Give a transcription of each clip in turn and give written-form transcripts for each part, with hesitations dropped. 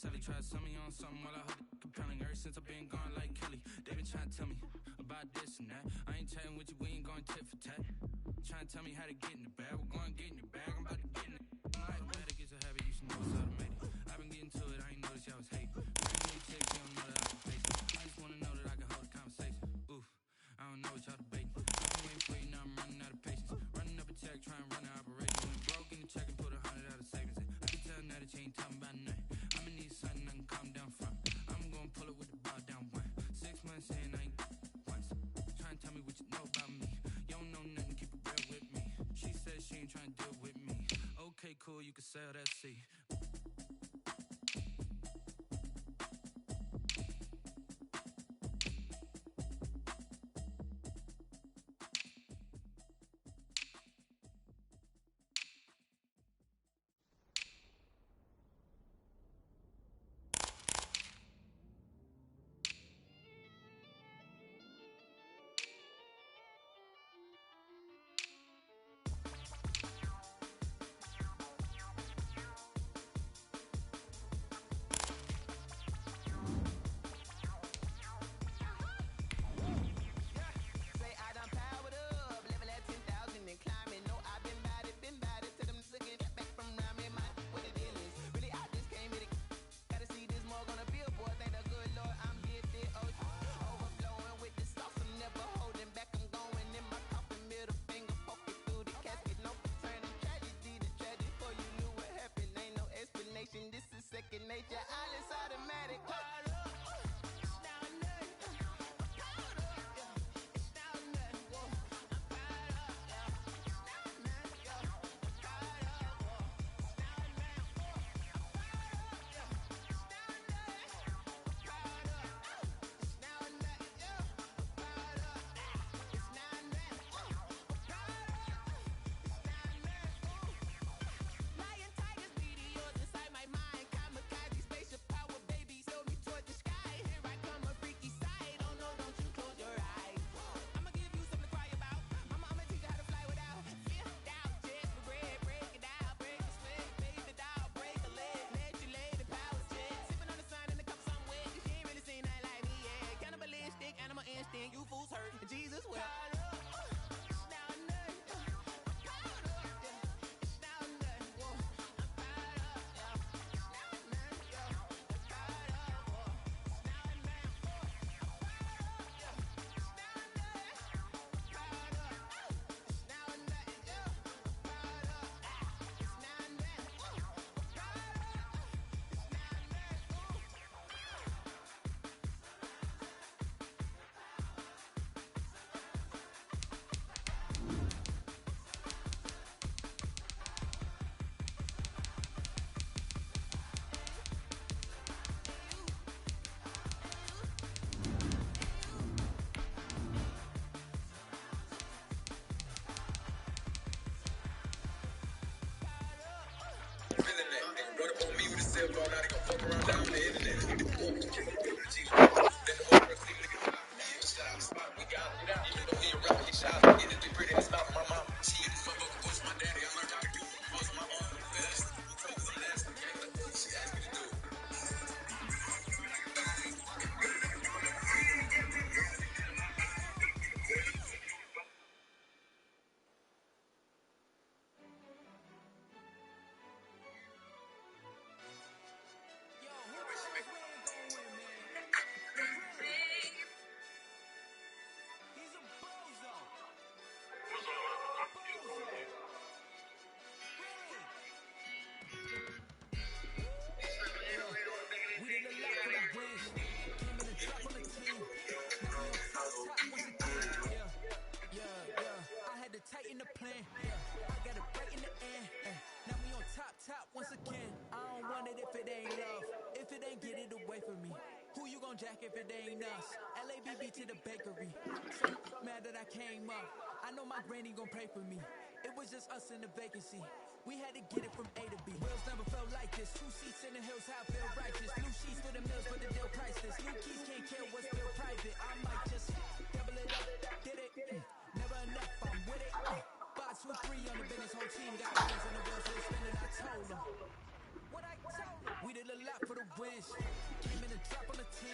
Sally tried to sell me on something while I hold it compelling. Ever since I've been gone like Kelly, they been trying to tell me about this and that. I ain't chatting with you, we ain't going tit for tat. Trying to tell me how to get in the bag. We're going to get in the bag, I'm about to get in it. Automatic is a habit, you should know it's automatic. I've been getting to it, I ain't noticed y'all was hating. Bring me chicks, you don't know that I can face it. I just wanna know that I can hold a conversation. Oof, I don't know what y'all debating. I've been waiting for you, now I'm running out of patience. Running up a check, trying to run an operation. Went broke in the check and put 100 out of savings in. I can tell now that you ain't talking about nothing. I'ma need something I can calm down from. I'm gonna pull it with the ball down one. 6 months in, I ain't once. Trying to tell me what you know about me. You don't know nothing, keep it real with me. She said she ain't trying to deal with me. Okay, cool, you can sell that seed. Second nature, all is automatic. You fools hurt, Jesus will. Run up on me with a cell phone, now they gon' fuck around down the internet. We got even though he a rapper, he shy. Get the degree in his mouth, my mom. She this motherfucker was my daddy. I learned how to do it. Was my mom. That's the game. She asked me to do it. Tighten the plan, I got it right in the end. Now we on top once again. I don't want it if it ain't love. If it ain't, get it away from me. Who you gon' jack if it ain't us? LABB to the bakery. So mad that I came up. I know my granny gon' pray for me. It was just us in the vacancy. We had to get it from A to B. Wheels never felt like this. 2 seats in the hills, how I feel righteous. New sheets for the mills, but the deal priceless. New keys can't care what's still private. I might just double it up, did it. Never enough, I'm with it. 5, 2, 3 on the business, whole team got hands on the wheels, so spinning. I told them what I told them. We did a lot for the wins. Came in a drop on the 10.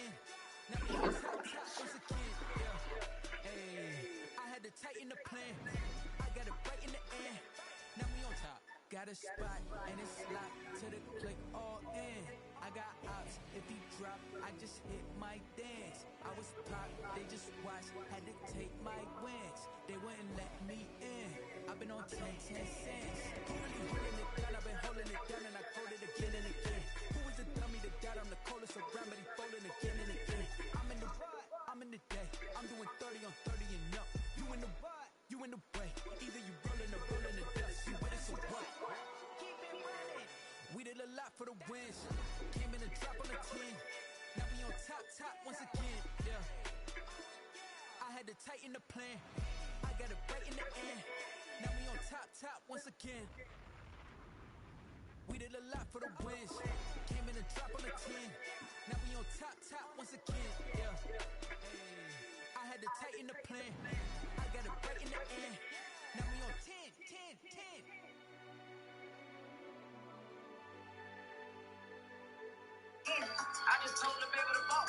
Now we on top once again. Yeah. Hey, I had to tighten the plan. I got it right in the end. Now we on top. Got a spot and it's locked to the click all in. I got ops, if he drop, I just hit my dance. I was pop, they just watched, had to take my wins. They wouldn't let me in. I've been on 10 cents. Who really holding it down? I've been holding it down and I quote it again and again. Who was the dummy that doubt I'm the coldest around, but he folding again and again. I'm in the day. I'm doing 30 on 30 and up. You in the what? You in the way. Either you rolling or rolling the dust. You with it, so what? Keep it running. We did a lot for the wins. Came in a drop on the 10. Now we on top once again. Yeah. I had to tighten the plan. I got it right in the end. Now we on top once again. We did a lot for the wins. Came in a drop on the 10. Now we on top once again. Yeah. Hey. I had to tighten the plan. I got it right in the end. Now we on 10. I just told the baby to ball.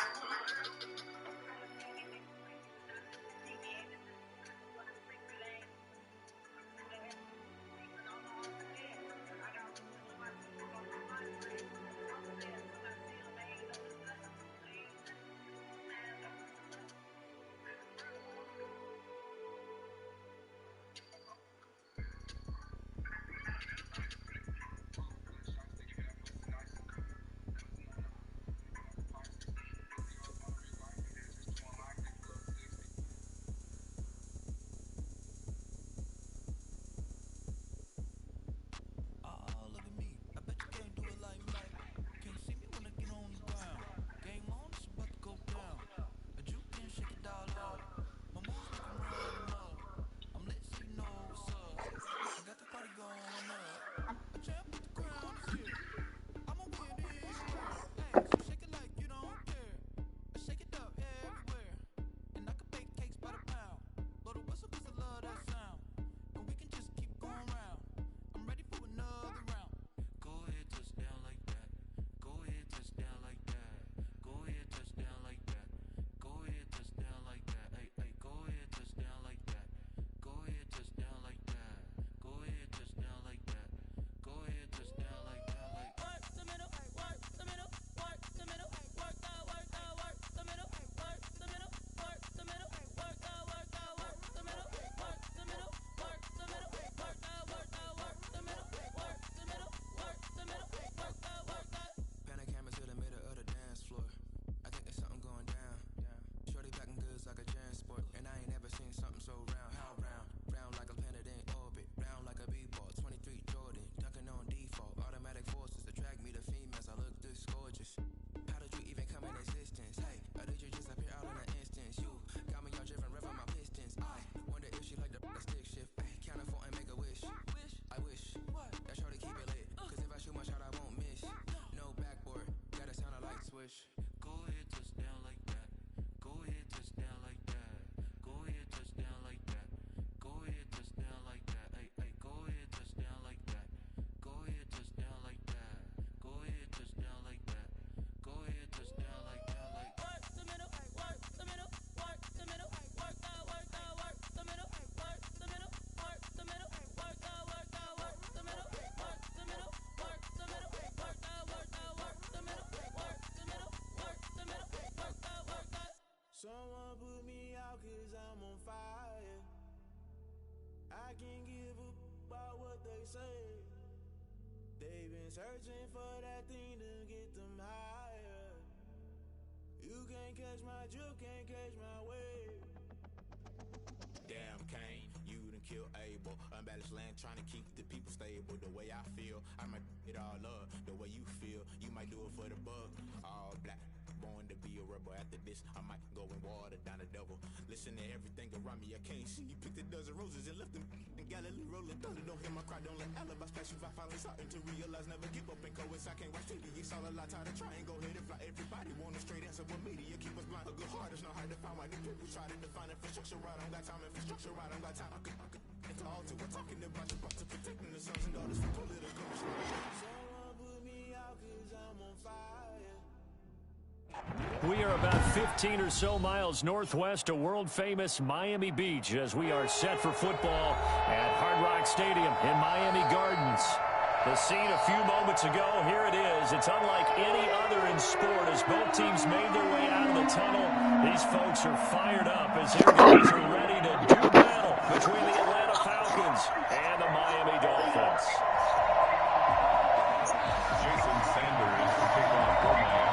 Someone put me out cause I'm on fire. I can't give a about what they say. They've been searching for that thing to get them higher. You can't catch my drift, can't catch my wave. Damn Kane, you done killed Abel. Unbalanced land trying to keep the people stable. The way I feel, I might it all up. The way you feel, you might do it for the bug. All black, born to be a rebel. After this, I might go and water down the devil. Listen to everything around me, I can't see. You picked a dozen roses and left them in Galilee rolling thunder. Don't hear my cry, don't let alibis pass you. I finally starting to realize, never give up and coincide. I can't watch TV, it's all a lot, tired of trying. Go ahead and fly. Everybody want a straight answer, but media keep us blind. A good heart is not hard to find. Why these people try to define infrastructure right? I don't got time, infrastructure right, I don't got time. I could into all to we're talking about you, about to protecting the sons and daughters from political. Someone put me out cause I'm on fire. We are about 15 or so miles northwest of world-famous Miami Beach as we are set for football at Hard Rock Stadium in Miami Gardens. The scene a few moments ago, here it is. It's unlike any other in sport as both teams made their way out of the tunnel. These folks are fired up as their guys are ready to do battle between the Atlanta Falcons and the Miami Dolphins. Jason Sanders to kick off for Miami.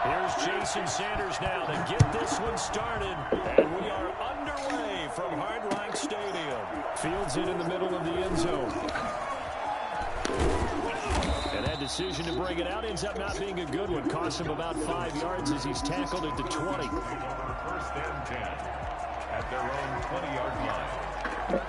Here's Jason Sanders now to get this one started. And we are underway from Hard Rock Stadium. Fields it in the middle of the end zone. And that decision to bring it out ends up not being a good one. Cost him about 5 yards as he's tackled at the 20. First and 10 at their own 20-yard line.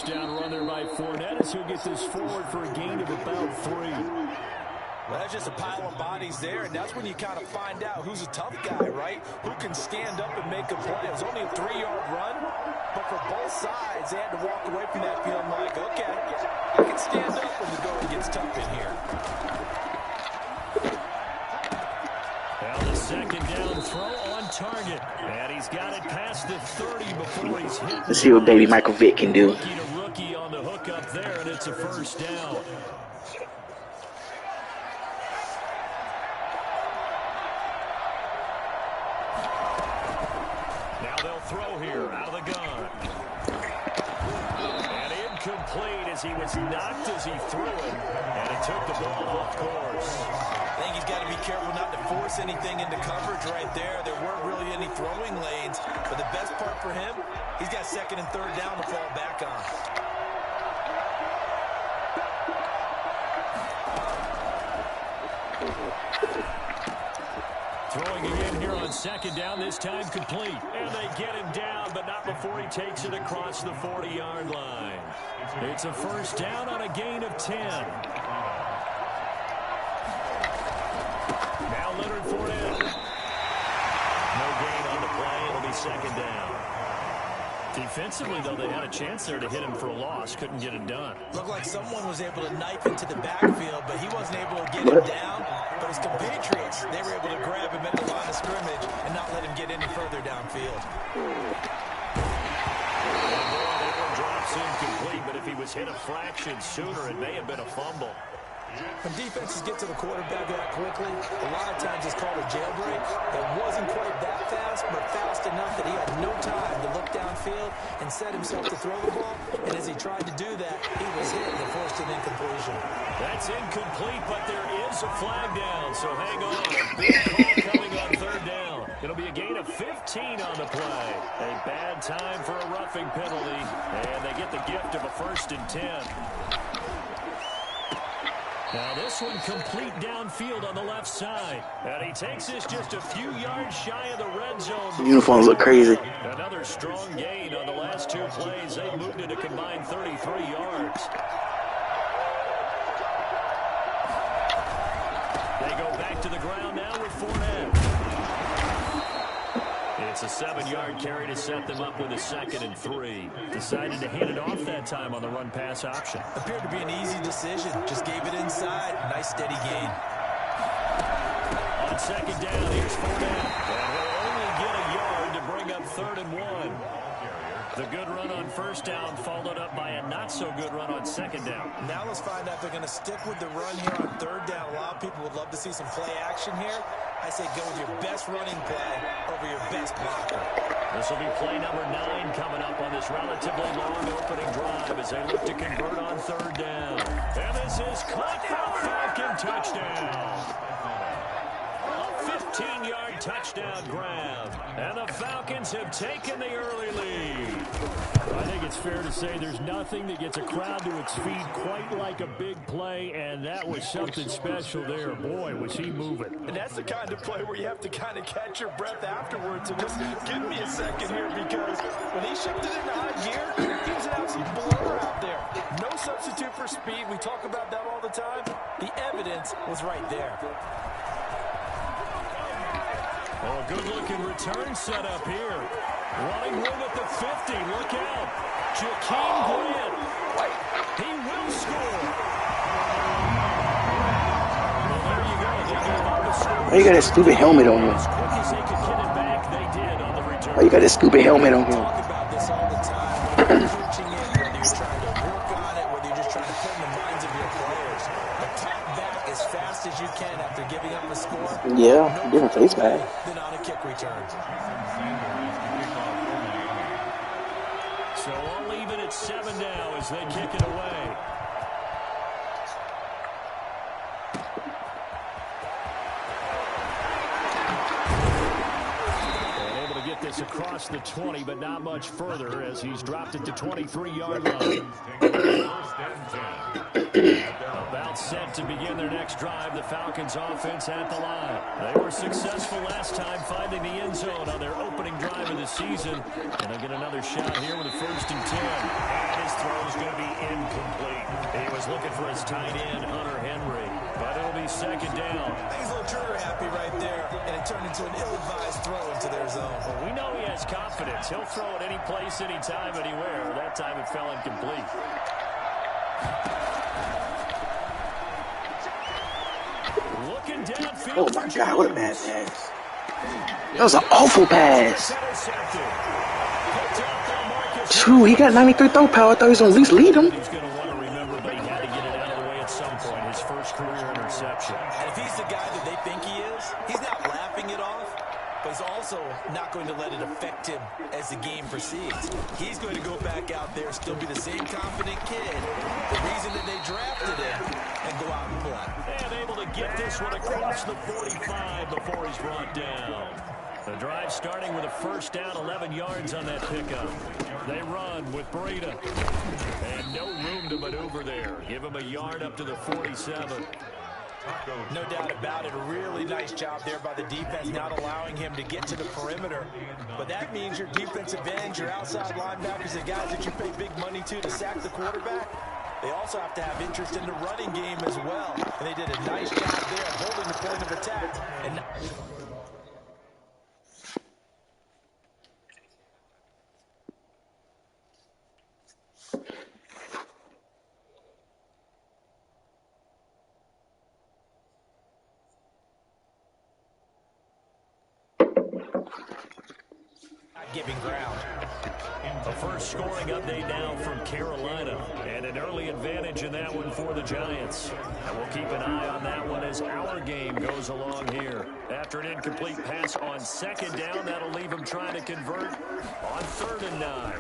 Down run there by Fournette as he'll get this forward for a gain of about 3. Well, that's just a pile of bodies there, and that's when you kind of find out who's a tough guy, right? Who can stand up and make a play. It was only a 3-yard run, but for both sides, they had to walk away from that feeling like, okay, I can stand up when the going gets tough in here. Now the second down throw on target, and he's got it past the 30 before he's hit. Let's see what baby Michael Vick can do. Rookie to rookie on the hook up there, and it's a first down. Now they'll throw here out of the gun. And incomplete as he was knocked as he threw it, and it took the ball off course. I think he's got to be careful not to force anything into coverage right there. There weren't really any throwing lanes, but the best part for him, he's got second and third down to fall back on. Throwing again here on second down, this time complete. And they get him down, but not before he takes it across the 40-yard line. It's a first down on a gain of 10. Now Leonard Fournette. No gain on the play. It'll be second down. Defensively, though, they had a chance there to hit him for a loss. Couldn't get it done. Looked like someone was able to knife into the backfield, but he wasn't able to get him down. But his compatriots, they were able to grab him at the line of scrimmage and not let him get any further downfield. Drops incomplete, but if he was hit a fraction sooner, it may have been a fumble. When defenses get to the quarterback that quickly, a lot of times it's called a jailbreak. It wasn't quite that fast, but fast enough that he had no time to look downfield and set himself to throw the ball. And as he tried to do that, he was hit and forced an incompletion. That's incomplete, but there is a flag down, so hang on. Big call coming on third down. It'll be a gain of 15 on the play. A bad time for a roughing penalty, and they get the gift of a 1st and 10. Now this one complete downfield on the left side. And he takes this just a few yards shy of the red zone. The uniforms look crazy. Another strong gain on the last 2 plays. They moved it a combined 33 yards. They go back to the ground now with Fournette. It's a 7-yard carry to set them up with a 2nd and 3. Decided to hand it off that time on the run-pass option. Appeared to be an easy decision. Just gave it inside. Nice steady gain. On second down, here's Fournette. And he'll only get a yard to bring up 3rd and 1. The good run on first down followed up by a not-so-good run on second down. Now let's find out if they're going to stick with the run here on third down. A lot of people would love to see some play action here. I say go with your best running play over your best blocker. This will be play number 9 coming up on this relatively long opening drive as they look to convert on third down. And this is caught for a Falcon touchdown. A 15-yard a touchdown grab. And the Falcons have taken the early lead. I think it's fair to say there's nothing that gets a crowd to its feet quite like a big play, and that was something special there. Boy, was he moving. And that's the kind of play where you have to kind of catch your breath afterwards. And just give me a second here, because when he shifted into high gear, he was an absolute blower out there. No substitute for speed. We talk about that all the time. The evidence was right there. Oh, a good-looking return set up here. Running room at the 50. Look out. Jakeem Grant. He will score. Well, there you go. They gave up the score. Why you got that stupid helmet on him? As quick as they could get it back, they did on the return. Why you got that stupid helmet on him? Talk about this all the time. Whether you're coaching it, whether you're trying to work on it, whether you're just trying to put in the minds of your players. Attack back as fast as you can after giving up a score. Yeah, different face back. Than on a kick return. So all even at 7 now as they kick it away. And able to get this across the 20, but not much further as he's dropped it to 23-yard line. About set to begin their next drive. The Falcons offense at the line. They were successful last time finding the end zone on their opening drive of the season. And they'll get another shot here with a 1st and 10. And his throw is going to be incomplete. He was looking for his tight end, Hunter Henry. But it'll be 2nd down. He's a little trigger happy right there. And it turned into an ill-advised throw into their zone. Well, we know he has confidence. He'll throw it any place, anytime, anywhere. That time it fell incomplete. Oh my God, what a bad pass. That was an awful pass. True, he got 93 throw power. I thought he was going to at least lead him. He's going to want to remember, but he had to get it out of the way at some point. His first career interception. And if he's the guy that they think he is, he's not laughing it off, but he's also not going to let it affect him as the game proceeds. He's going to go back out there, still be the same confident kid, the reason that they drafted him, and go out and play. And able to get this one across the 45 before he's brought down. The drive starting with a 1st down, 11 yards on that pickup. They run with Breida. And no room to maneuver there. Give him a yard up to the 47. No doubt about it. A really nice job there by the defense, not allowing him to get to the perimeter. But that means your defensive ends, your outside linebackers, the guys that you pay big money to sack the quarterback, they also have to have interest in the running game as well. And they did a nice job there holding the point of attack. And giving ground. A first scoring update now from Carolina, and an early advantage in that one for the Giants. And we'll keep an eye on that one as our game goes along here. After an incomplete pass on 2nd down, that'll leave him trying to convert on 3rd and 9.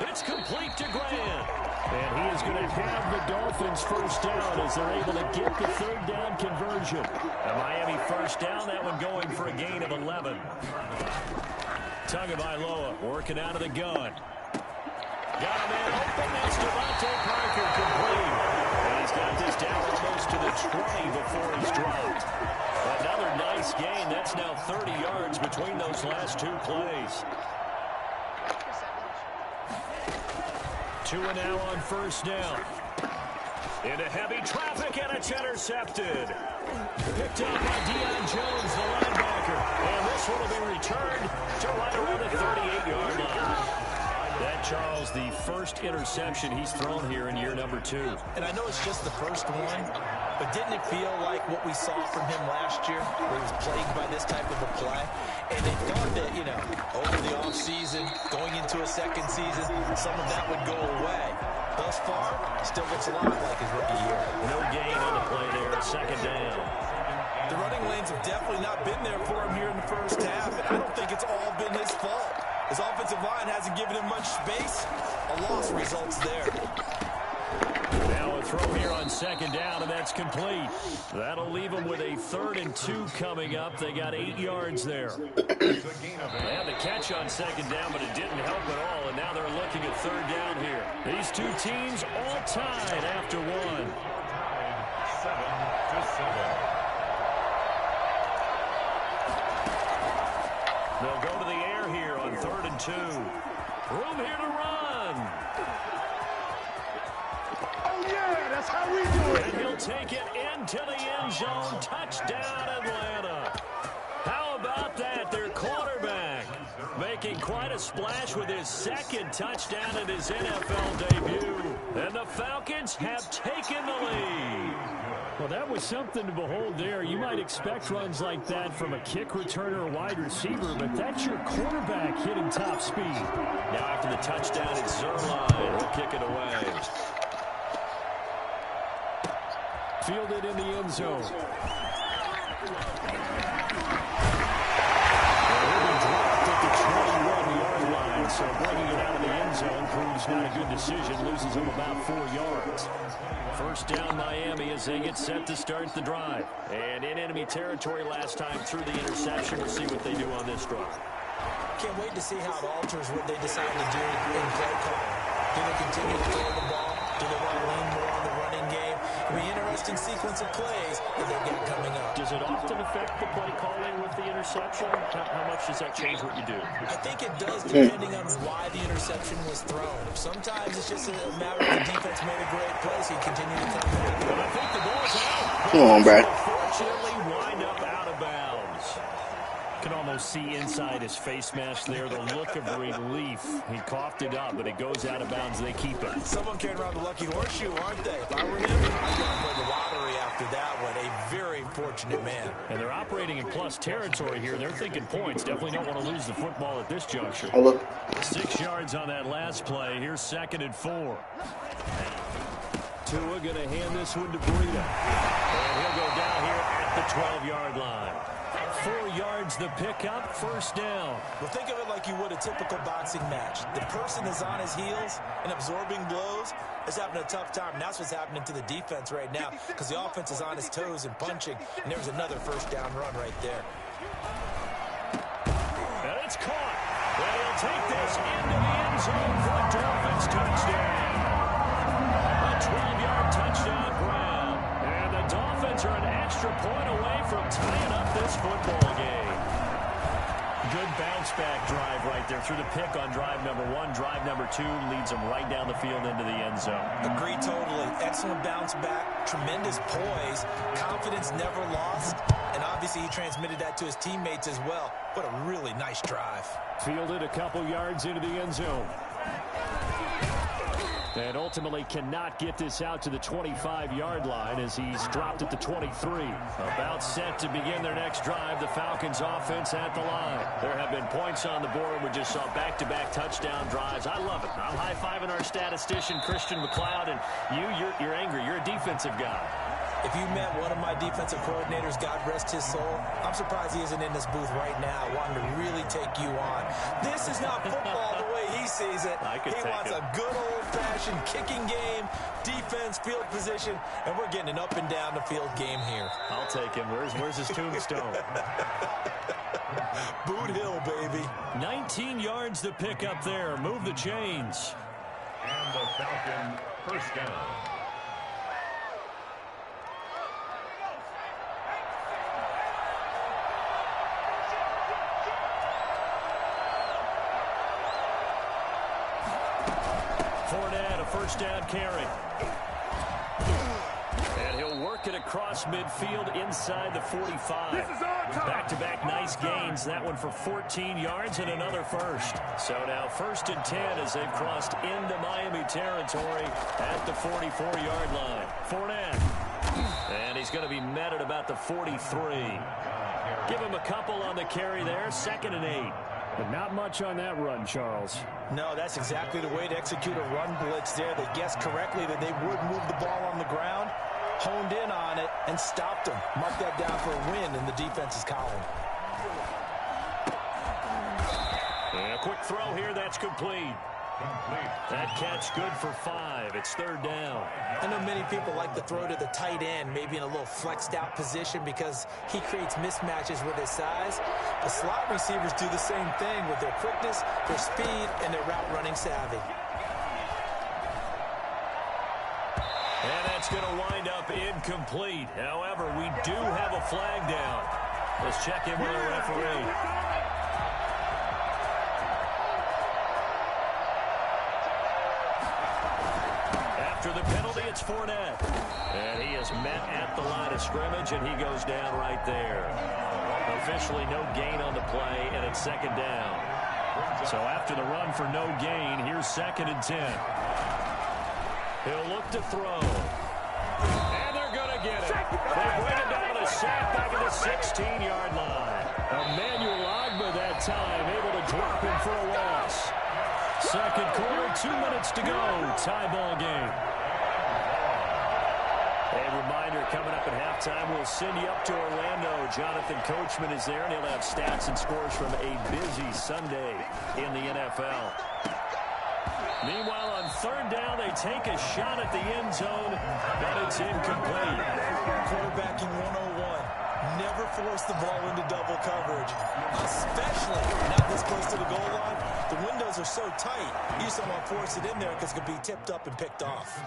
It's complete to Grant. And he is going to have the Dolphins 1st down as they're able to get the 3rd down conversion. A Miami 1st down, that one going for a gain of 11. Tagovailoa working out of the gun. Got a man open. That's Devontae Parker complete. And he's got this down almost to the 20 before he's dropped. Another nice gain. That's now 30 yards between those last 2 plays. 2 and now on 1st down. Into heavy traffic, and it's intercepted. Picked up by Deion Jones, the linebacker. And this one will be returned to right around the 38-yard line. That, Charles, the first interception he's thrown here in year number 2. And I know it's just the first one, but didn't it feel like what we saw from him last year, where he was plagued by this type of a play? And they thought that, you know, over the offseason, going into a 2nd season, some of that would go away. Thus far, still looks a lot like his rookie year. No gain on the play there, 2nd down. The running lanes have definitely not been there for him here in the first half, and I don't think it's all been his fault. His offensive line hasn't given him much space. A loss results there. Now a throw here on on second down, and that's complete. That'll leave them with a 3rd and 2 coming up. They got 8 yards there. They had the catch on second down, but it didn't help at all, and now they're looking at 3rd down here. These two teams all tied after one. 7-7. They'll go to the air here on 3rd and 2. Room here to run. Oh, yeah, that's how we do it. And he'll take it into the end zone. Touchdown, Atlanta. How about that? Their quarterback making quite a splash with his 2nd touchdown in his NFL debut. And the Falcons have taken the lead. Well, that was something to behold there. You might expect runs like that from a kick returner or wide receiver, but that's your quarterback hitting top speed. Now after the touchdown, it's Zuerlein. He'll kick it away. Fielded in the end zone. So bringing it out of the end zone proves not a good decision. Loses him about 4 yards. First down Miami as they get set to start the drive. And in enemy territory last time through the interception. We'll see what they do on this drive. Can't wait to see how it alters what they decide to do in play calling. Do they continue to throw the ball? Do they want to lean more on the running game? It'll be an interesting sequence of plays that they've got coming up. Does it often affect the play calling with the interception? How much does that change what you do? I think it does, depending on why the interception was thrown. Sometimes it's just a matter of the defense made a great play, so you continue to come back. But I think the ball's out. Come on, Brad. Unfortunately, wind up out of bounds. Can almost see inside his face mask there the look of relief. He coughed it up, but it goes out of bounds. They keep it. Someone carrying around the lucky horseshoe, aren't they? If I were him, I'd go and play the lottery after that one. A very fortunate man. And they're operating in plus territory here. They're thinking points. Definitely don't want to lose the football at this juncture. Oh, look. 6 yards on that last play. Here's 2nd and 4. Tua going to hand this one to Breida. And he'll go down here at the 12-yard line. 4 yards the pickup, 1st down. Well, think of it like you would a typical boxing match. The person is on his heels and absorbing blows is having a tough time. And that's what's happening to the defense right now because the offense is on his toes and punching. And there's another 1st down run right there. And it's caught. And he'll take this into the end zone for a Dolphins touchdown. A 12-yard touchdown grab. And the Dolphins are an extra point away from tying up this football game. Good bounce-back drive right there through the pick on drive number 1. Drive number 2 leads them right down the field into the end zone. Agree totally. Excellent bounce back. Tremendous poise. Confidence never lost. And obviously he transmitted that to his teammates as well. What a really nice drive. Fielded a couple yards into the end zone. And ultimately cannot get this out to the 25-yard line as he's dropped at the 23. About set to begin their next drive. The Falcons offense at the line. There have been points on the board. We just saw back-to-back touchdown drives. I love it. I'm high-fiving our statistician, Christian McLeod, and you're angry. You're a defensive guy. If you met one of my defensive coordinators, God rest his soul, I'm surprised he isn't in this booth right now wanting to really take you on. This is not football the way he sees it. He wants a good old-fashioned kicking game, defense, field position, and we're getting an up and down the field game here. I'll take him. Where's his tombstone? Boot Hill, baby. 19 yards to pick up there. Move the chains. And the Falcon 1st down. Fournette, a 1st down carry. And he'll work it across midfield inside the 45. Back-to-back nice gains. That one for 14 yards and another 1st. So now 1st and 10 as they've crossed into Miami territory at the 44-yard line. Fournette. And he's going to be met at about the 43. Give him a couple on the carry there. 2nd and 8. But not much on that run, Charles. No, that's exactly the way to execute a run blitz there. They guessed correctly that they would move the ball on the ground, honed in on it, and stopped them. Mark that down for a win in the defense's column. And a quick throw here, that's complete. That catch good for 5. It's 3rd down. I know many people like to throw to the tight end, maybe in a little flexed out position because he creates mismatches with his size. The slot receivers do the same thing with their quickness, their speed, and their route running savvy. And that's going to wind up incomplete. However, we do have a flag down. Let's check in with the referee. After the penalty, it's Fournette. And he is met at the line of scrimmage, and he goes down right there. Officially no gain on the play, and it's 2nd down. So after the run for no gain, here's 2nd and 10. He'll look to throw. And they're going to get it. They bring it down a sack back at the 16-yard line. Emmanuel Ogbah that time able to drop him for a loss. 2nd quarter, 2 minutes to go. Tie ball game. A reminder, coming up at halftime, we'll send you up to Orlando. Jonathan Coachman is there, and he'll have stats and scores from a busy Sunday in the NFL. Meanwhile, on 3rd down, they take a shot at the end zone, but it's incomplete. Quarterbacking 101. Never force the ball into double coverage, especially not this close to the goal line. The windows are so tight, you just don't want to force it in there because it could be tipped up and picked off.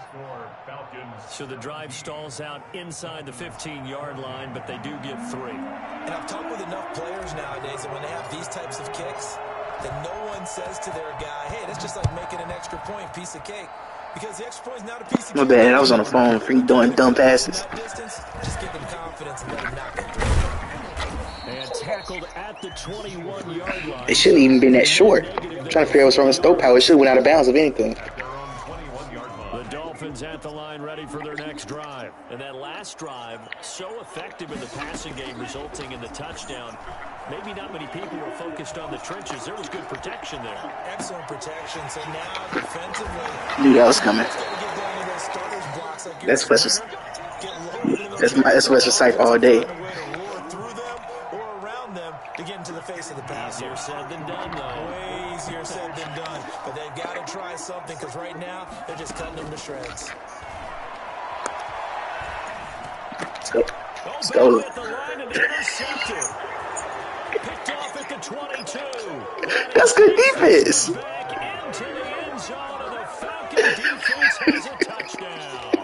So the drive stalls out inside the 15-yard line, but they do get 3. And I've talked with enough players nowadays that when they have these types of kicks, that no one says to their guy, hey, that's just like making an extra point, piece of cake. Because the extra point is not a piece of cake. My bad, I was on the phone for you doing dumb passes. Just give them confidence and let them knock it through. And tackled at the 21-yard line. It shouldn't even been that short. I'm trying to figure out what's wrong with Stow Power. It should have went out of bounds, if anything. The Dolphins at the line ready for their next drive. And that last drive, so effective in the passing game, resulting in the touchdown. Maybe not many people were focused on the trenches. There was good protection there. Excellent protection. So now defensively, Knew that was coming. That's Western. That's Western Sight all day. To get into the face of the passer. Easier said than done, though. Way easier said than done. But they've got to try something because right now they're just cutting them to shreds. Let's go. Let's go. At the line and intercepted. Picked off at the 22. That's good defense. Back into the end zone, and the Falcon defense has a touchdown.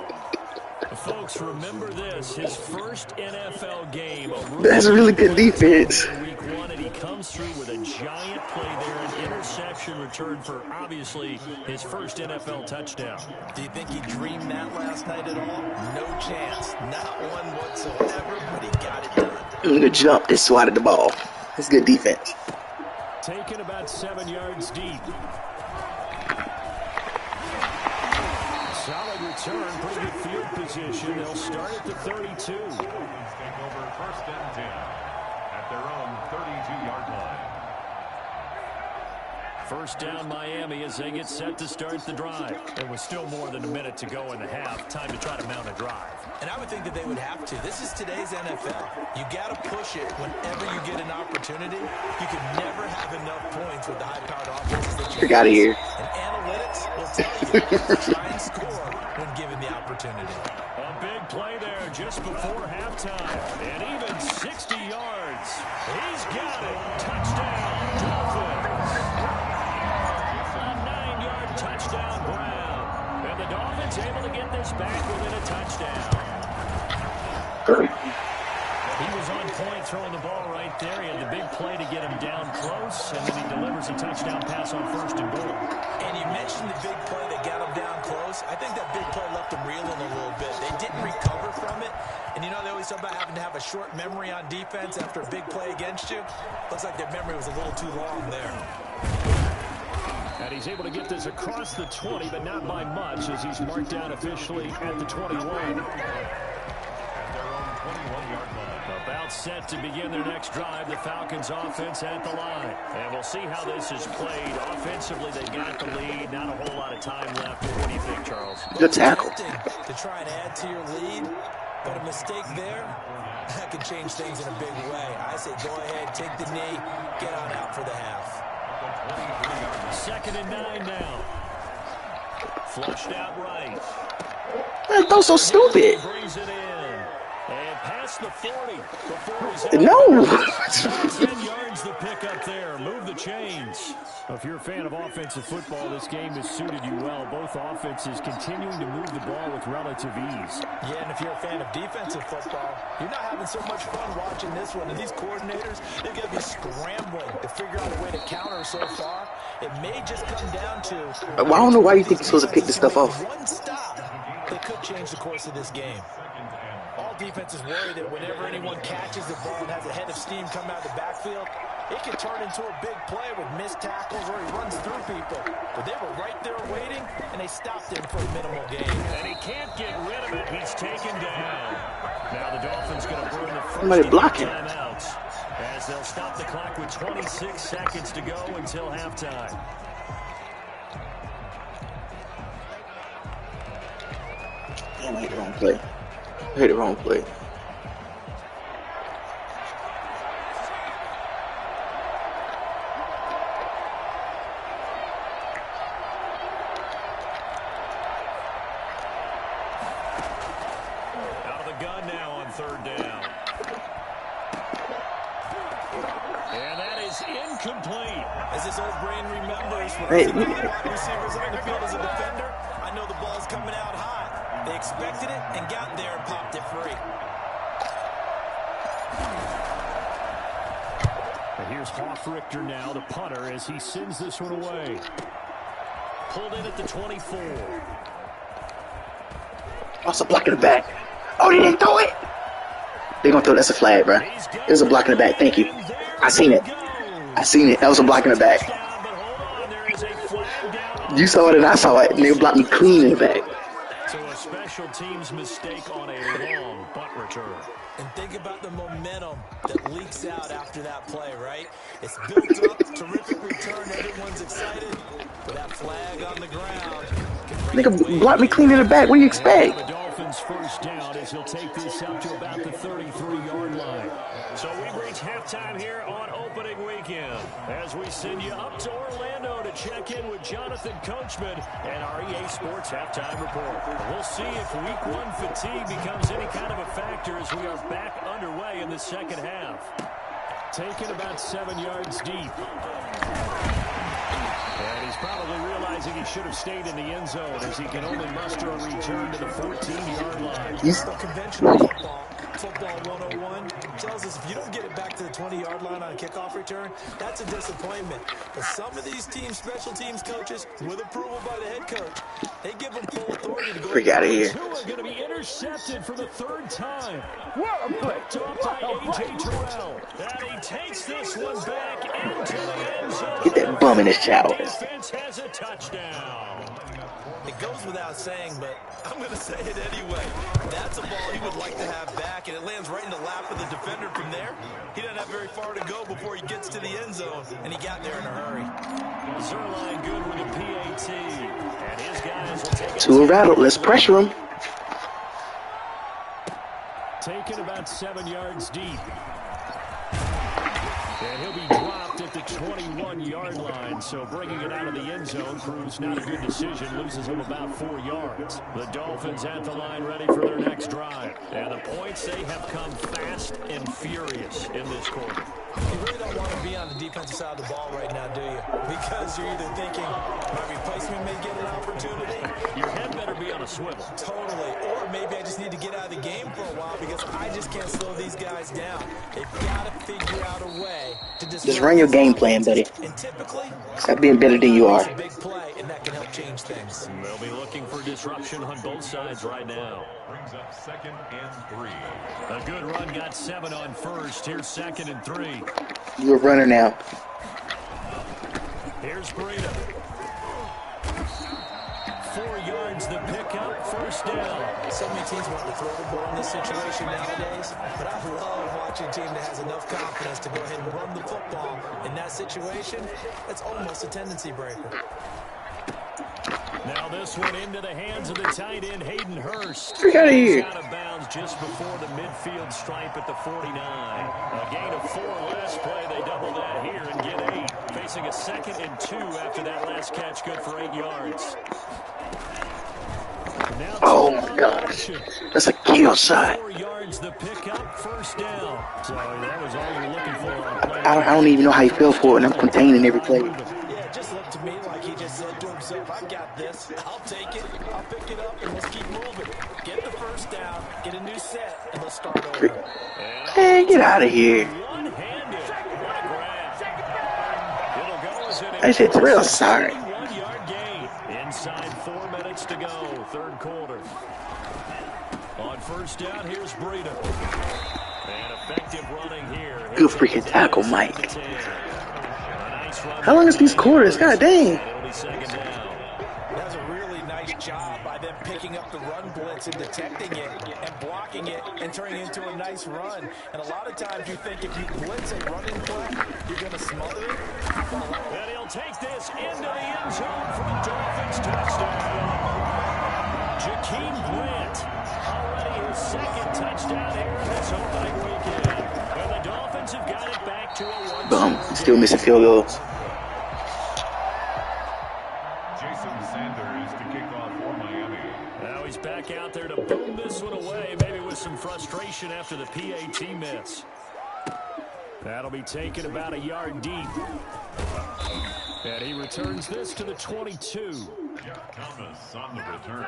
Folks, remember this, his first NFL game. That's a really good defense. Week 1, and he comes through with a giant play there, an interception return for, obviously, his first NFL touchdown. Do you think he dreamed that last night at all? No chance. Not one whatsoever, but he got it done. Good jump. They swatted the ball. That's good defense. Taken about 7 yards deep. Solid return, pretty good field position. They'll start at the 32. Take over 1st and 10 at their own 32-yard line. 1st down Miami as they get set to start the drive. There was still more than a minute to go in the half. Time to try to mount a drive. And I would think that they would have to. This is today's NFL. You got to push it whenever you get an opportunity. You can never have enough points with the high-powered offenses that you Get out of here. And analytics will tell you to try and score when given the opportunity. A big play there just before halftime. And even 60 yards. He's got it. Touchdown, Dolphins. A 9-yard touchdown, Brown. And the Dolphins able to get this back within a touchdown. He was on point throwing the ball right there. He had the big play to get him down close, and then he delivers a touchdown pass on 1st and goal. And you mentioned the big play that got him down close. I think that big play left him reeling a little bit. They didn't recover from it. And you know, they always talk about having to have a short memory on defense after a big play against you. Looks like their memory was a little too long there. And he's able to get this across the 20, but not by much, as he's marked down officially at the 21. About set to begin their next drive, the Falcons offense at the line. And we'll see how this is played. Offensively, they got the lead. Not a whole lot of time left. What do you think, Charles? Good tackle. To try and add to your lead, but a mistake there, that could change things in a big way. I say go ahead, take the knee, get on out for the half. 2nd and 9 now. Flushed out right. That was so stupid. Brings it in. And past the 40 before he's out. No. 10 yards to pick up there. Move the chains. If you're a fan of offensive football, this game has suited you well. Both offenses continuing to move the ball with relative ease. Yeah, and if you're a fan of defensive football, you're not having so much fun watching this one. And these coordinators, they're going to be scrambling to figure out a way to counter so far. It may just come down to... Well, I don't know why you think you're supposed to pick this stuff off. One stop that could change the course of this game. All defenses worry that whenever anyone catches the ball and has a head of steam come out of the backfield, it can turn into a big play with missed tackles or he runs through people. But they were right there waiting, and they stopped him for a minimal gain. And he can't get rid of it. He's taken down. Now the Dolphins going to burn the first Somebody blocking. timeouts as they'll stop the clock with 26 seconds to go until halftime. Damn, I hit the wrong play. I hit the wrong play. Out of the gun now on third down. And that is incomplete. As this old brain remembers, when Hey. I see wide receivers on the field as a defender, I know the ball's coming out high. They expected it and got there and popped it free. And here's Hoffrichter now, the punter, as he sends this one away. Pulled in at the 24. Also block in the back. Oh, they didn't throw it. They're going to throw that's a flag, bro. It was a block in the back. Thank you. I seen it. I seen it. That was a block in the back. You saw it and I saw it. And they blocked me clean in the back. So a special teams mistake on a long butt return. And think about the momentum that leaks out after that play, right? It's built up, terrific return, everyone's excited. But that flag on the ground. Nigga blocked me clean in the back. What do you expect? The Dolphins first down as he'll take this up to about the 33-yard line. So we've reached halftime here on opening weekend as we send you up to Orlando to check in with Jonathan Coachman and our EA Sports Halftime Report. We'll see if Week 1 fatigue becomes any kind of a factor as we are back underway in the second half. Taken about 7 yards deep. And he's probably realizing he should have stayed in the end zone as he can only muster a return to the 14-yard line. Conventional football 101 tells us if you don't get it back to the 20-yard line on a kickoff return, that's a disappointment. But some of these teams, special teams coaches, with approval by the head coach, they give them full authority to go. Freak out of here. Tua going to be intercepted for the third time. Picked up by A.J. Terrell. And he takes this one back into the end zone. Get that bum in his shower. Defense has a touchdown. It goes without saying, but I'm going to say it anyway. That's a ball he would like to have back, and it lands right in the lap of the defender from there. He doesn't have very far to go before he gets to the end zone, and he got there in a hurry. Zerline good with a PAT, and his guys will take it. Tua rattled. Let's pressure him. Taken about 7 yards deep. And he'll be dropped at the 21-yard line, so bringing it out of the end zone proves not a good decision, loses him about 4 yards. The Dolphins at the line ready for their next drive. And the points, they have come fast and furious in this quarter. You really don't want to be on the defensive side of the ball right now, do you? Because you're either thinking, my replacement may get an opportunity. Your head better be on a swivel. Totally. Or maybe I just need to get out of the game for a while because I just can't slow these guys down. They've got to figure out a way to Just run your game plan, buddy. And typically, stop being better than you are. It's a big play, and that can help change things. They'll be looking for disruption on both sides right now. Brings up 2nd and 3. A good run got 7 on first. Here's 2nd and 3. You're a runner now. Here's Breida. 4 yards the pickup, first down. So many teams want to throw the ball in this situation nowadays, but I love watching a team that has enough confidence to go ahead and run the football. In that situation, that's almost a tendency breaker. Now this one into the hands of the tight end, Hayden Hurst. Get out of here. Out of bounds just before the midfield stripe at the 49. A gain of 4 last play. They double that here and get 8. Facing a 2nd and 2 after that last catch, good for 8 yards. Oh my gosh. That's a kill shot. 4 yards the pickup, first down. So that was all you're looking for on a play. I don't even know how he fell for it, and I'm containing every play. Yeah, it just looked to me like he just said to himself, I got this. I'll take it. I'll pick it up, and let's keep moving. Get the first down, get a new set, and let's start over. Hey, get out of here. One-handed. What a grab. It'll go as an I said, Terrell, sorry. 1-yard gain. Inside 4 minutes to go, third quarter. On first down, here's Breida. And effective running here. Good freaking tackle, Mike. How long is these quarters? God dang. That's a really nice job by them picking up the run blitz and detecting it and blocking it and turning it into a nice run. And a lot of times you think if you blitz a running play, you're going to smother it. And he'll take this into the end zone for the Dolphins touchdown. Jakeem Grant, already his second touchdown here in this opening weekend. And the Dolphins have got it back to a 1-score. Still missing field goals. Jason Sanders to kick off for Miami. Now he's back out there to boom this one away, maybe with some frustration after the PAT miss. That'll be taken about a yard deep. And he returns this to the 22. Thomas on the return.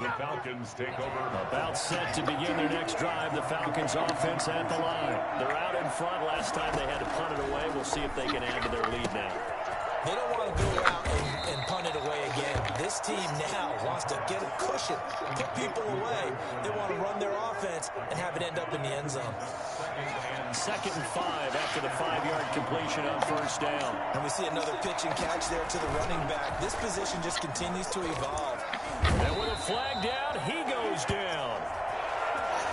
The Falcons take over. About set to begin their next drive. The Falcons offense at the line. They're out in front. Last time they had to punt it away. We'll see if they can add to their lead now. They don't want to go out and punt it away again. This team now wants to get a cushion, put people away. They want to run their offense and have it end up in the end zone. 2nd and 5 after the 5-yard completion on first down. And we see another pitch and catch there to the running back. This position just continues to evolve. And with a flag down, he goes down.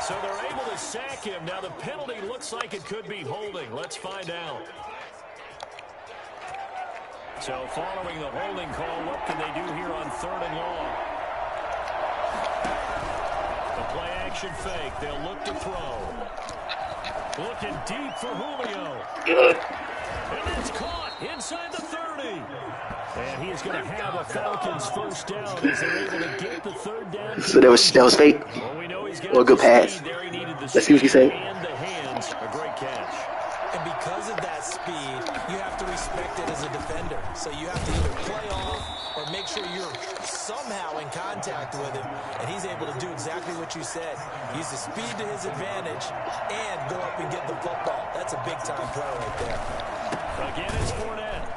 So they're able to sack him. Now the penalty looks like it could be holding. Let's find out. So following the holding call, what can they do here on 3rd and long? The play action fake. They'll look to throw. Looking deep for Julio. And it's caught inside the 30. And he's going to have a Falcons first down as they're able to get the 3rd down. So that was fake. Well, we know he's got Or a good pass. there. He needed the Let's see what you say. And the hands. A great catch. And because of that speed, you have to respect it as a defender. So you have to either play off or make sure you're somehow in contact with him. And he's able to do exactly what you said. Use the speed to his advantage and go up and get the football. That's a big-time play right there. Again, it's Fournette.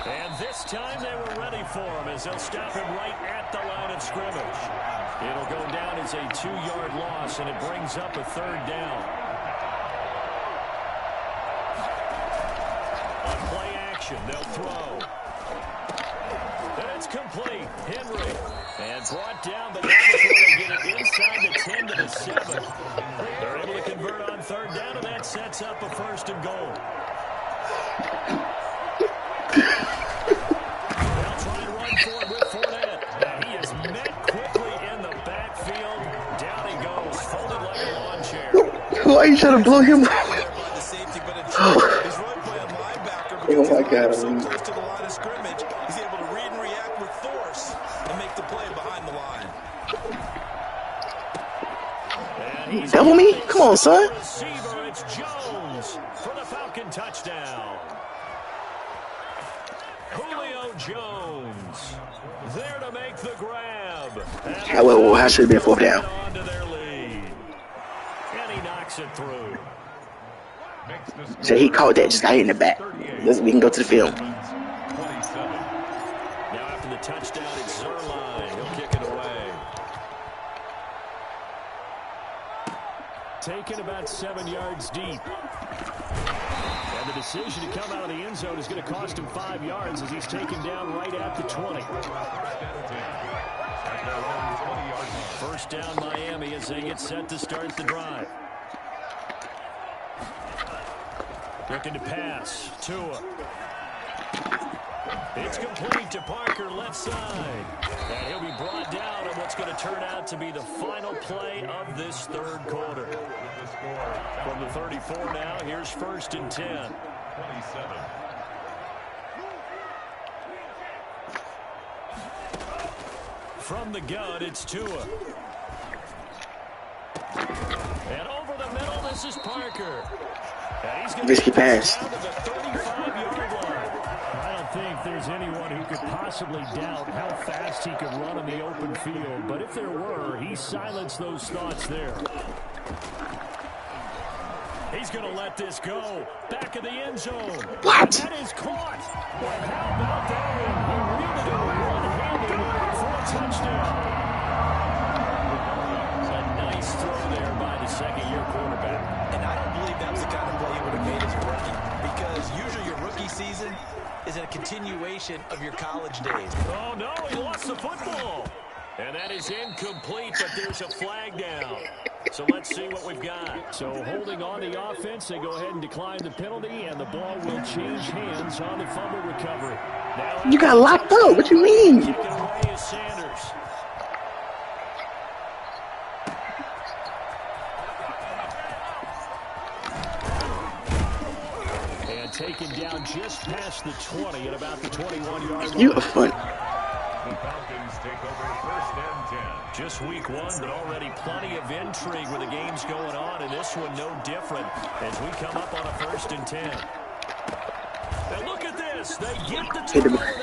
And this time they were ready for him as they'll stop him right at the line of scrimmage. It'll go down as a 2-yard loss, and it brings up a 3rd down. On play action, they'll throw. And it's complete. Henry. And brought down, but not before they get it inside the 10 to the 7. They're able to convert on 3rd down, and that sets up a 1st and goal. They'll try and run for it with Fournette. And he is met quickly in the backfield. Down he goes, folded like a lawn chair. Why are you trying to blow him? Oh my God. So close to the line of scrimmage, he's able to read and react with force and make the play behind the line. Double me? Come on, son. Receiver, it's Jones for the Falcon touchdown. Julio Jones there to make the grab. Well, I should have been 4th down. Onto their lead. And he knocks it through. So he caught that, just got hit in the back. We can go to the field. Now after the touchdown, it's Zuerlein. He'll kick it away. Taken about 7 yards deep. And the decision to come out of the end zone is going to cost him 5 yards as he's taken down right at the 20. First down Miami as they get set to start the drive. Looking to pass. Tua. It's complete to Parker, left side. And he'll be brought down on what's going to turn out to be the final play of this 3rd quarter. From the 34 now, here's 1st and 10. 27. from the gun, it's Tua. And over the middle, this is Parker. And he's going to risky pass. down to the 35-yard line. I don't think there's anyone who could possibly doubt how fast he could run in the open field. But if there were, he silenced those thoughts there. He's going to let this go. Back of the end zone. What? That is caught. Well, how about that one? He wielded it one-handed for a touchdown. A nice throw there by the second-year quarterback. And I don't believe that was the kind of play you would have made as a rookie, because usually your rookie season is a continuation of your college days. Oh, no, he lost the football. And that is incomplete, but there's a flag down. So let's see what we've got. So holding on the offense, they go ahead and decline the penalty, and the ball will change hands on the fumble recovery. Now, You got locked up. What you mean? kicking away is Sanders. And taken down just past the 20 at about the 21-yard line. You a fun. The Falcons take over first and 10. Just week one, but already plenty of intrigue with the games going on, and this one no different as we come up on a first and 10. And look at this. They get the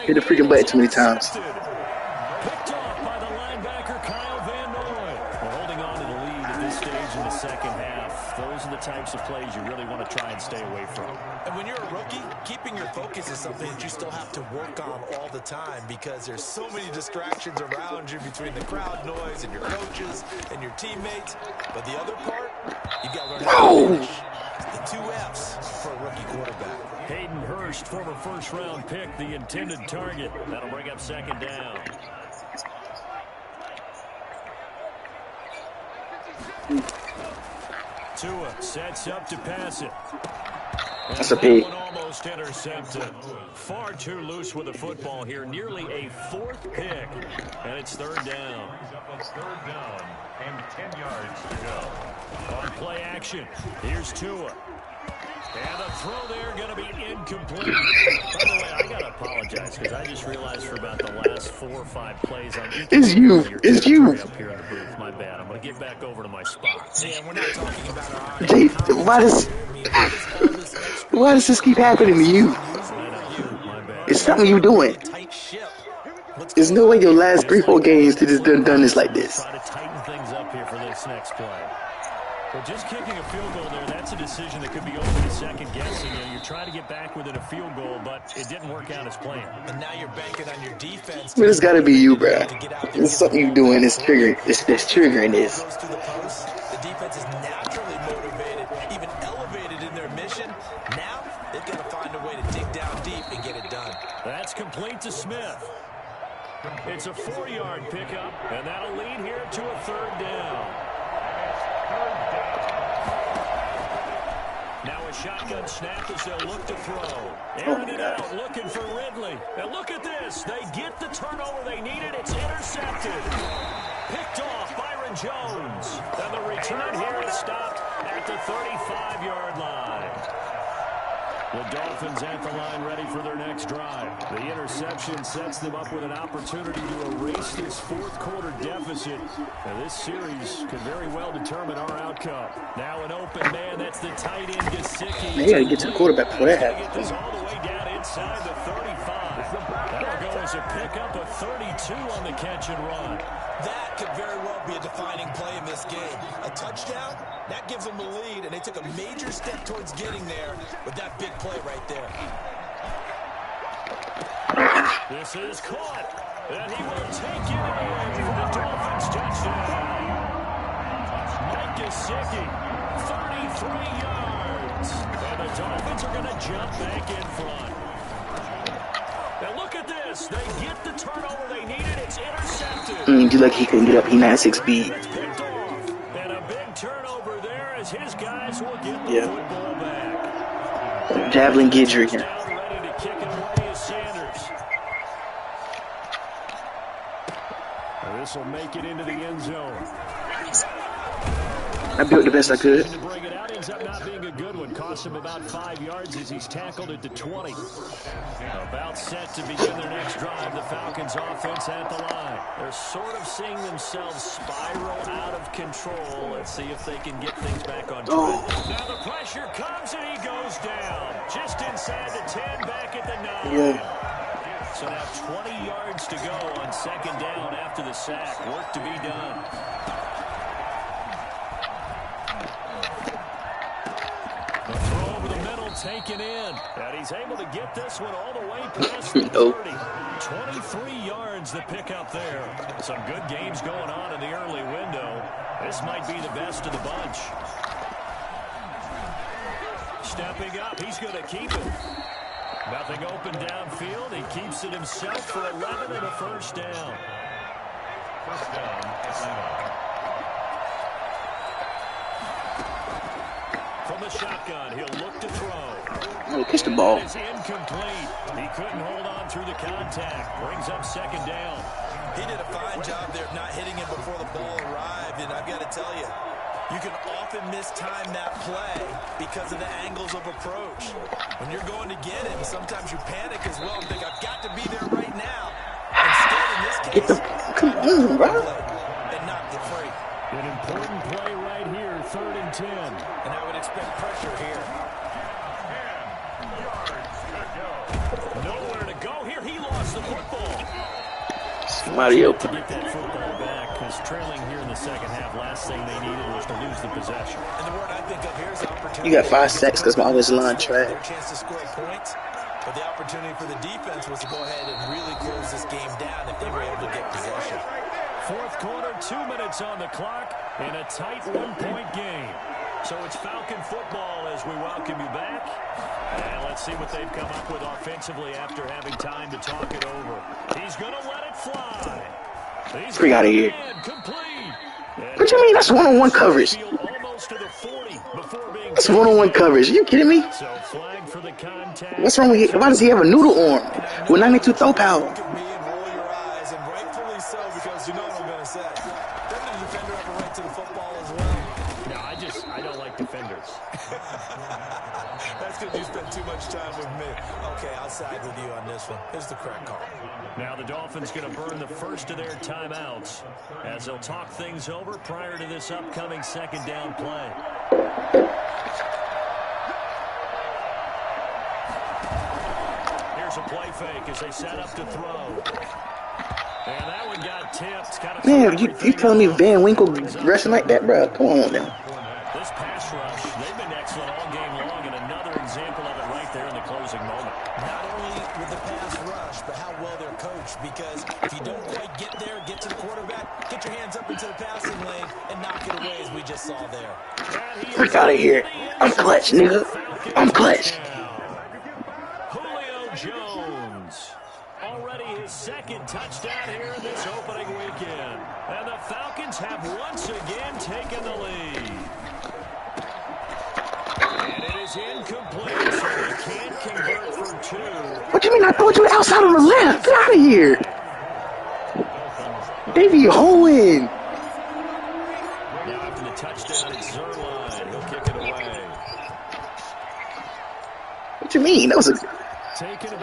Hit the freaking button too many times. Picked off by the linebacker Kyle Van Noy. We're holding on to the lead at this stage in the second half. Those are the types of plays you really want to try and stay away from. And when you're a rookie, keeping your focus is something that you still have to work on all the time, because there's so many distractions around you between the crowd noise and your coaches and your teammates. But the other part, you got to learn how to finish. The 2 F's for a rookie quarterback. Hayden Hurst, former first-round pick, the intended target. That'll bring up second down. Tua sets up to pass it. That's a pig. Almost intercepted. Far too loose with the football here. Nearly a 4th pick. And it's third down. Third down and 10 yards to go. On play action, here's Tua. And the throw there going to be incomplete. By the way, I got to apologize because I just realized for about the last 4 or 5 plays I'm It's you. It's you. Up here in the booth. My bad. I'm going to get back over to my spot. Yeah, we're not talking about our Jay, why does this keep happening to you? My bad. It's something you doing. tight ship. There's no way your last 3-4 games to just done this like this. Try to tighten things up here for this next play. But just kicking a field goal there, that's a decision that could be open to second guessing. You know, you're trying to get back within a field goal, but it didn't work out as planned. And now you're banking on your defense. But it's gotta be you, bro. It's something you doing that's triggering. That's triggering this. Goes to the post. The defense is naturally motivated, even elevated in their mission. Now they've got to find a way to dig down deep and get it done. That's complete to Smith. It's a 4-yard pickup, and that'll lead here to a third down. Now a shotgun snap as they'll look to throw. Airing it out, looking for Ridley. And look at this. They get the turnover they needed. It's intercepted. Picked off Byron Jones. And the return here is stopped at the 35-yard line. The Dolphins at the line ready for their next drive. The interception sets them up with an opportunity to erase this 4th quarter deficit. Now this series could very well determine our outcome. Now an open man, that's the tight end Gesicki. They gotta get to the quarterback before that Get this all the way down inside the 35. That'll go as a pickup of 32 on the catch and run. That could very well be a defining play in this game. A touchdown, that gives them the lead, and they took a major step towards getting there with that big play right there. This is caught, and he will take it in for the Dolphins touchdown. Mike Gesicki, 33 yards. And the Dolphins are going to jump back in front. Now look at this. They get the turnover they needed. It's intercepted. You lucky he couldn't get up. He 9'6" speed. It's picked off. And a big turnover there as his guys will get the football back. Javelin Guidry again. Ready to kick it away is Sanders. And this will make it into the end zone. I built the best I could. To bring it out ends up not being a good one. Costs him about 5 yards as he's tackled at the 20. About set to begin their next drive. The Falcons offense at the line. They're sort of seeing themselves spiral out of control. Let's see if they can get things back on track. Now the pressure comes and he goes down. Just inside the 10, back at the 9. Yeah. So now 20 yards to go on second down after the sack. Work to be done. The throw over the middle taken in. And he's able to get this one all the way past the 30. 23 yards the pickup there. Some good games going on in the early window. This might be the best of the bunch. Stepping up, he's going to keep it. Nothing open downfield. He keeps it himself for 11 and a first down. First down, Atlanta. From the shotgun, he'll look to throw. Oh, catch the ball. It's incomplete. He couldn't hold on through the contact. Brings up second down. He did a fine job there of not hitting him before the ball arrived, and I've got to tell you, you can often mistime that play because of the angles of approach. When you're going to get him, sometimes you panic as well and think, I've got to be there right now. Instead, in this case, come on, bro. And knocked it free. An important play right here, 3rd and 10. And I would expect pressure here. 10 yards to go. Nowhere to go here. He lost the football. Somebody To open. get that football back, because trailing here in the second half, last thing they needed was to lose the possession. And the word I think of here is opportunity. You got 5 sacks because my offensive line trash. Their chance to score points, but the opportunity for the defense was to go ahead and really close this game down if they were able to get possession. Fourth quarter, 2 minutes on the clock in a tight 1-point game. So it's Falcon football as we welcome you back. And let's see what they've come up with offensively after having time to talk it over. He's going to let it fly. Freak out of here. Complete. What you mean? That's one-on-one coverage. Almost to the 40 before being That's one-on-one coverage. Are you kidding me? so flag for the contact. What's wrong with him? Why does he have a noodle arm with 92 throw power? Look at me and roll your eyes, and rightfully so, because you know what I'm going to say. Doesn't the defender have a right to the football as well? No, I don't like defenders. That's because you spent too much time with me. Okay, I'll side with you on this one. Here's the correct call. Now the Dolphins going to burn the first of their timeouts as they'll talk things over prior to this upcoming second down play. Here's a play fake as they set up to throw. And that one got tipped. Kind of Man, you telling me Van Winkle rushing like that, bro? Come on now. This pass rush, they've been excellent all game long, and another example of it right there in the closing moment. Not only with the pass rush, but how well they're coached. Because if you don't quite get there, get to the quarterback, get your hands up into the passing lane, and knock it away as we just saw there. Freak out of here. I'm clutch, nigga. I'm clutch. Julio Jones. Already his second touchdown here in this opening weekend. And the Falcons have once again taken the lead. And it is incomplete, so they can't convert for 2. What you mean? I thought you were outside on the left. Get out of here. Davey Owen. Now after the touchdown, it's Zerline. He'll kick it away. What you mean? That was a...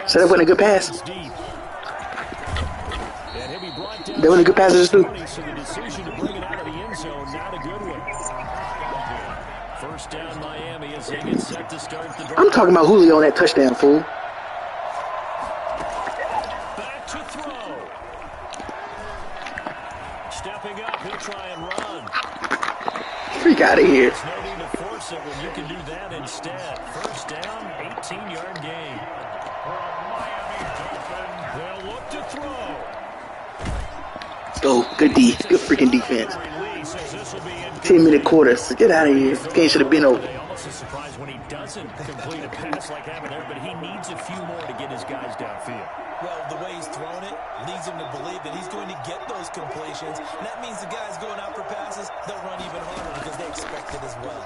So that wasn't a good pass? That wasn't a good pass to do. So the decision to bring it out of the end zone, not a good one. First down Miami as they get set to start the drive. I'm talking about Julio on that touchdown, fool. Back to throw. Stepping up, he'll try and run. Freak out of here. There's no need to force it when you can do that instead. First down, 18-yard gain. They'll look to throw. Let's go. Good D. Good freaking defense. 10-minute quarters. Get out of here. This game should have been over. Almost a surprise when he doesn't complete a pass like happened there, but he needs a few more to get his guys downfield. Well, the way he's thrown it leads him to believe that he's going to get those completions. And that means the guys going out for passes, they'll run even harder because they expect it as well.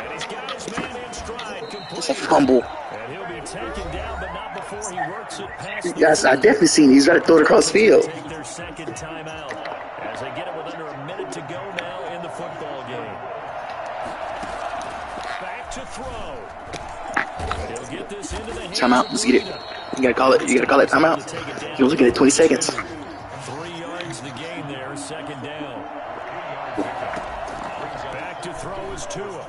And he's got his man in stride. It's a fumble. And he'll be taken down, but not before he works it past. Yes, I definitely seen it. He's got to throw it across the field. Take their second timeout. as they get it with under a minute to go now in the football game. Back to throw. He'll get this into the hands. Timeout. Let's get it. You gotta call it. You gotta call it timeout. You're looking at 20 seconds. 3 yards the gain there. Second down. Back to throw is Tua.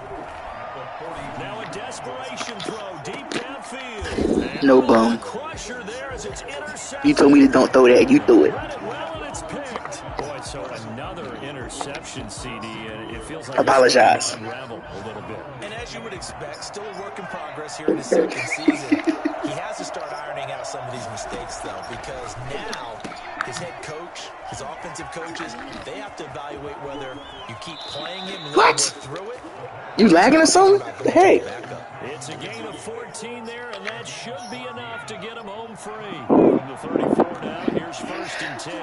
Now a desperation throw deep downfield. And no bum. Crusher there as it's intercepted. You told me to don't throw that. You threw it. Well, and it's picked. Boy, so another interception, CD, and it feels like apologize. Unravel a little bit. And as you would expect, still a work in progress here in his second season. He has to start ironing out some of these mistakes, though, because now his head coach, his offensive coaches, they have to evaluate whether you keep playing him and let him work through it. You lagging or something? Hey. It's a gain of 14 there, and that should be enough to get him home free. From the 34 now, here's 1st and 10.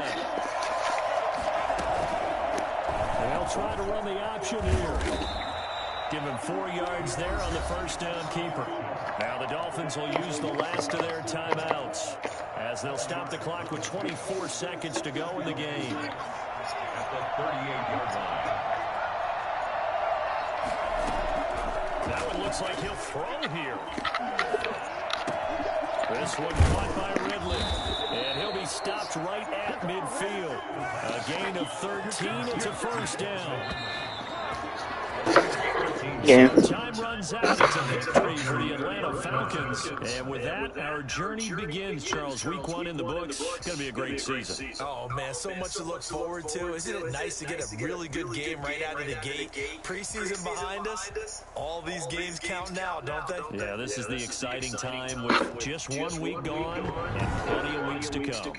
They'll try to run the option here. Give him 4 yards there on the first down keeper. Now the Dolphins will use the last of their timeouts as they'll stop the clock with 24 seconds to go in the game. At the 38-yard line. That one looks like he'll throw here. This one caught by Ridley. And he'll be stopped right at midfield. A gain of 13. It's a first down. Yeah. Time runs out. It's a victory for the Atlanta Falcons. And with that, our journey begins, Charles. Week 1 in the books. It's going to be a great season. Oh, man, so much to look forward to. Isn't it nice to get a really good game right out of the gate? Preseason behind us. All these games count now, don't they? Yeah, this is the exciting time with just 1 week gone and plenty of weeks to come.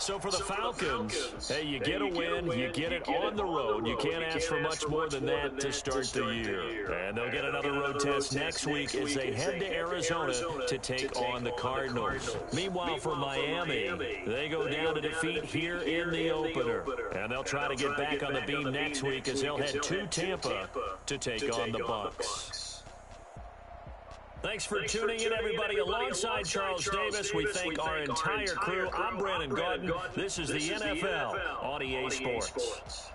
So for the Falcons, hey, you get a win, you get it on the road. You can't ask for much more than that to start the year. And they'll get another road test next week as they head to Arizona to take on the Cardinals. Meanwhile, for Miami, they go down to defeat here in the opener. And they'll try to get back on the beam next week as they'll head to Tampa to take on the Bucs. Thanks for tuning in, everybody. Alongside Charles Davis, we thank our entire crew. I'm Brandon Gaudin. This is the NFL on EA Sports.